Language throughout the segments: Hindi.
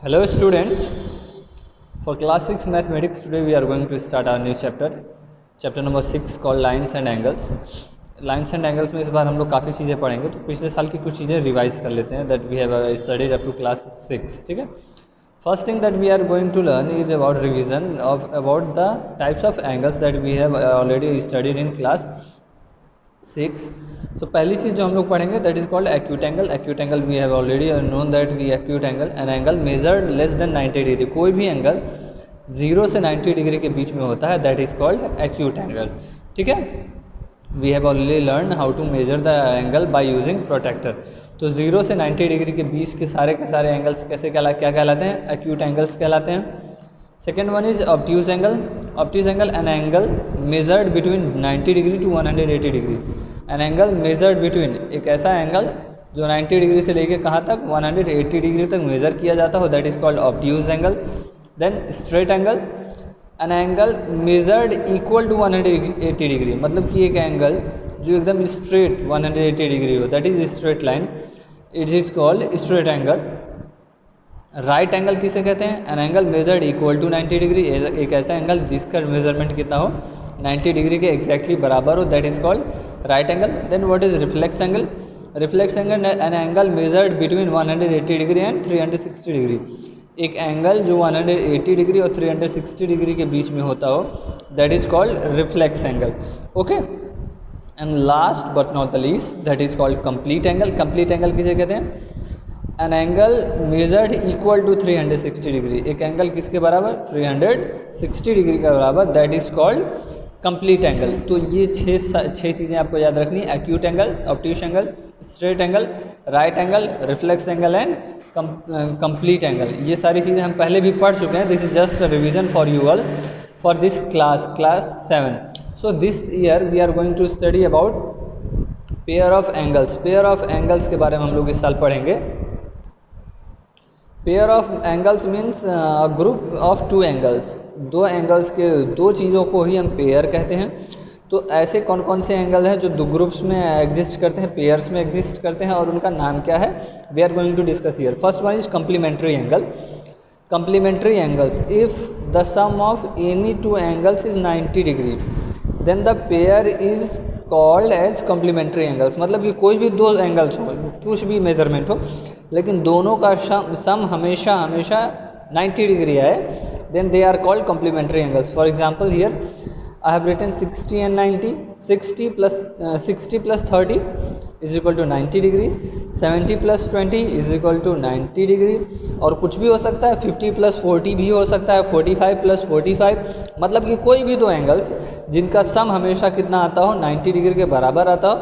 Hello students, for class 6 mathematics today we are going to start our new chapter number 6 called lines and angles. Lines and angles में इस बार हम लोग काफ़ी चीज़ें पढ़ेंगे, तो पिछले साल की कुछ चीज़ें रिवाइज कर लेते हैं that we have studied up to class 6. ठीक है. First thing that we are going to learn is about revision of about the types of angles that we have already studied in class 6. So पहली चीज़ जो हम लोग पढ़ेंगे that is called acute angle. Acute angle we have already known that the acute angle an angle measured less than 90 degree. कोई भी एंगल 0 से 90 डिग्री के बीच में होता है that is called acute angle. ठीक है. We have already learned how to measure the angle by using protractor. तो 0 से 90 डिग्री के बीच के सारे एंगल्स क्या कहलाते हैं? एक्यूट एंगल्स कहलाते हैं. Second one is obtuse angle. Obtuse angle an angle measured between 90 degree to 180 degree. An angle measured between एक ऐसा एंगल जो 90 डिग्री से लेके कहाँ तक 180 डिग्री तक मेज़र किया जाता हो that is called obtuse angle. Then straight angle an angle measured equal to 180 degree, मतलब कि एक एंगल जो एकदम स्ट्रेट 180 डिग्री हो that is straight line. It is called straight angle. Right angle किसे कहते हैं? An angle measured equal to 90 degree, एक ऐसा एंगल जिसका मेजरमेंट कितना हो 90 डिग्री के एक्जैक्टली बराबर हो that is called right angle. Then what is reflex angle? Reflex angle an angle measured between 180 degree and 360 degree, एक एंगल जो 180 डिग्री और 360 डिग्री के बीच में होता हो that is called reflex angle. Okay. And last but not the least that is called complete angle. Complete angle किसे कहते हैं? An angle measured equal to 360 degree, एक एंगल किसके बराबर 360 डिग्री के बराबर that is called complete angle. तो ये छः चीज़ें आपको याद रखनी है. Acute angle, obtuse angle, straight angle, right angle, reflex angle and complete angle. ये सारी चीज़ें हम पहले भी पढ़ चुके हैं. This is just a revision for you all for this class 7. So this year we are going to study about pair of angles. Pair of angles के बारे में हम लोग इस साल पढ़ेंगे. Pair of angles means group of two angles. दो एंगल्स के दो चीज़ों को ही हम पेयर कहते हैं. तो ऐसे कौन कौन से एंगल हैं जो दो ग्रुप्स में एग्जिस्ट करते हैं, पेयर्स में एग्जिस्ट करते हैं और उनका नाम क्या है? We are going to discuss here. First one is complementary angle. Complementary angles if the sum of any two angles is 90 degree then the pair is called as complementary angles. मतलब कि कोई भी दो एंगल्स हो, कुछ भी मेजरमेंट हो, लेकिन दोनों का सम हमेशा 90 डिग्री है, then they are called complementary angles. For example here I have written 60 and 90. 60 plus 30 is equal to 90 degree. 70 plus 20 is equal to 90 degree. और कुछ भी हो सकता है, 50 plus 40 भी हो सकता है, 45 plus 45. मतलब कि कोई भी दो एंगल्स जिनका सम हमेशा कितना आता हो 90 डिग्री के बराबर आता हो,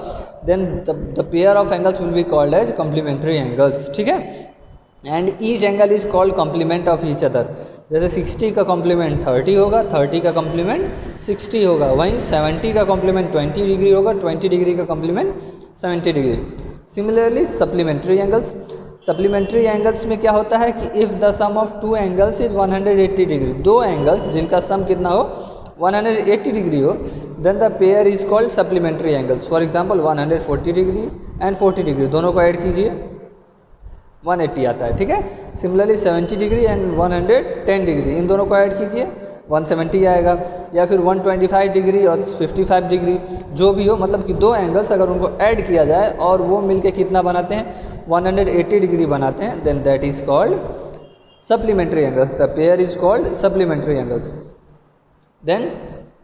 then the pair of angles will be called as complementary angles. ठीक है. And each angle is called complement of each other. जैसे 60 का कॉम्प्लीमेंट 30 होगा, 30 का कॉम्प्लीमेंट 60 होगा. वहीं 70 का कॉम्प्लीमेंट 20 डिग्री होगा, 20 डिग्री का complement 70 degree. Similarly supplementary angles. Supplementary angles में क्या होता है कि if the sum of two angles is 180 degree, दो एंगल्स जिनका सम कितना हो 180 डिग्री हो, then the pair is called supplementary angles. For example 140 degree and 40 degree, दोनों को ऐड कीजिए 180 आता है. ठीक है. सिमिलरली 70 डिग्री एंड 110 डिग्री, इन दोनों को ऐड कीजिए 170 आएगा. या फिर 125 डिग्री और 55 डिग्री, जो भी हो, मतलब कि दो एंगल्स अगर उनको ऐड किया जाए और वो मिलके कितना बनाते हैं 180 डिग्री बनाते हैं, then that is called supplementary angles. The pair is called supplementary angles. Then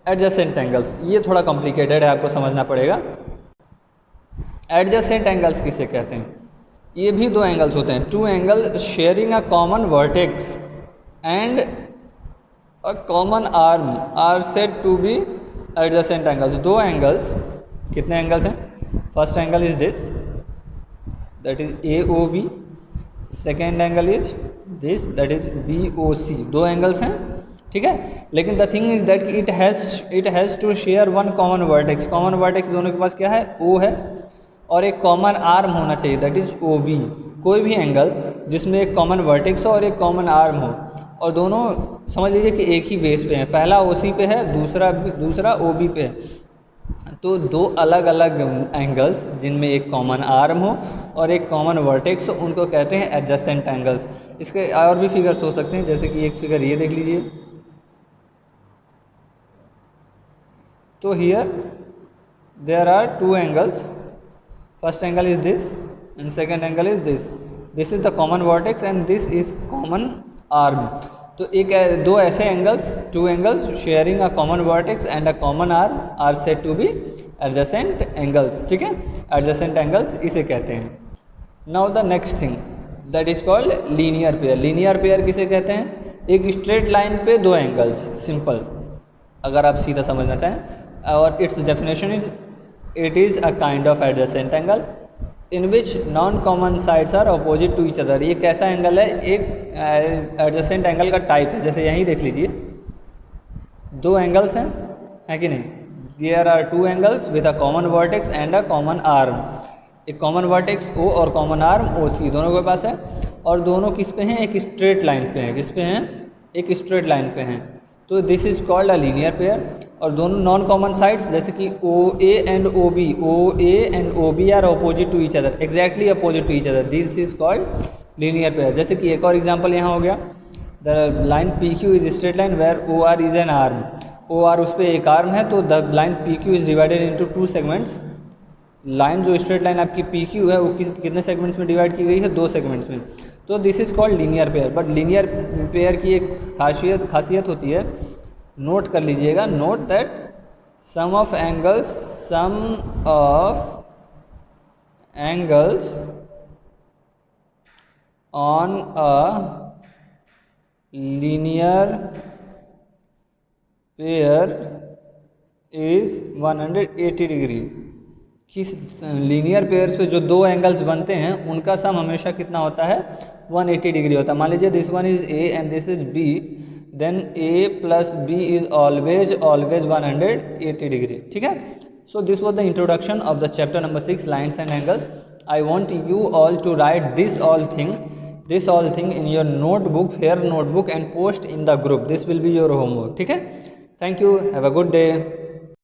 adjacent angles. ये थोड़ा कॉम्प्लिकेटेड है, आपको समझना पड़ेगा. एडजेसेंट एंगल्स किसे कहते हैं? ये भी दो एंगल्स होते हैं. Two angle sharing a common vertex and a common arm are said to be adjacent angles. दो एंगल्स, कितने एंगल्स हैं? First angle is this that is AOB. Second angle is this that is BOC. दो एंगल्स हैं. ठीक है. लेकिन the thing is that it has to share one common vertex. Common vertex दोनों के पास क्या है? O है. और एक कॉमन आर्म होना चाहिए दैट इज OB. कोई भी एंगल जिसमें एक कॉमन वर्टेक्स हो और एक कॉमन आर्म हो, और दोनों समझ लीजिए कि एक ही बेस पे हैं. पहला OC पे है, दूसरा OB पे है. तो दो अलग अलग एंगल्स जिनमें एक कॉमन आर्म हो और एक कॉमन वर्टेक्स हो, उनको कहते हैं एडजेसेंट एंगल्स। इसके और भी फिगर्स हो सकते हैं, जैसे कि एक फिगर ये देख लीजिए। तो here there are two angles, first angle is this and second angle is this. This is the common vertex and this is common arm. तो दो ऐसे angles, two angles sharing a common vertex and a common arm are said to be adjacent angles. ठीक है, एडजेसेंट एंगल्स इसे कहते हैं। Now the next thing that is called linear pair. Linear pair किसे कहते हैं? एक स्ट्रेट लाइन पे दो एंगल्स, सिंपल, अगर आप सीधा समझना चाहें। और it's definition is it is a kind of adjacent angle in which non common sides are opposite to each other. ये कैसा एंगल है? एक एडजेसेंट एंगल का टाइप है। जैसे यहीं देख लीजिए, दो एंगल्स हैं, है कि नहीं? There are two angles with a common vertex and a common arm. एक कॉमन वर्टेक्स ओ और कॉमन आर्म ओ सी दोनों के पास है, और दोनों किस पे हैं? एक स्ट्रेट लाइन पे हैं। किस पे हैं? एक स्ट्रेट लाइन पे हैं। तो this is called a linear pair. और दोनों नॉन कॉमन साइड्स, जैसे कि O A and O A and O B are opposite to each other, exactly opposite to each other, this is called linear pair. जैसे कि एक और एग्जांपल यहाँ हो गया, the line P Q is straight line where O R is an arm. O R उस पर एक आर्म है, तो the line P Q is divided into two segments. Line जो स्ट्रेट लाइन आपकी पी क्यू है वो कितने सेगमेंट्स में डिवाइड की गई है? दो सेगमेंट्स में। तो this is called linear pair. But linear pair की एक खासियत होती है, नोट कर लीजिएगा, note that sum of angles on a linear pair is 180 degree. किस लीनियर पेयर्स पे जो दो एंगल्स बनते हैं उनका सम हमेशा कितना होता है? 180 डिग्री होता है। मान लीजिए this one is A and this is B, then A plus B is always 180 degree. ठीक है, so this was the introduction of the chapter number 6 lines and angles. I want you all to write this all thing in your notebook, fair notebook, and post in the group. This will be your homework. ठीक है, thank you, have a good day.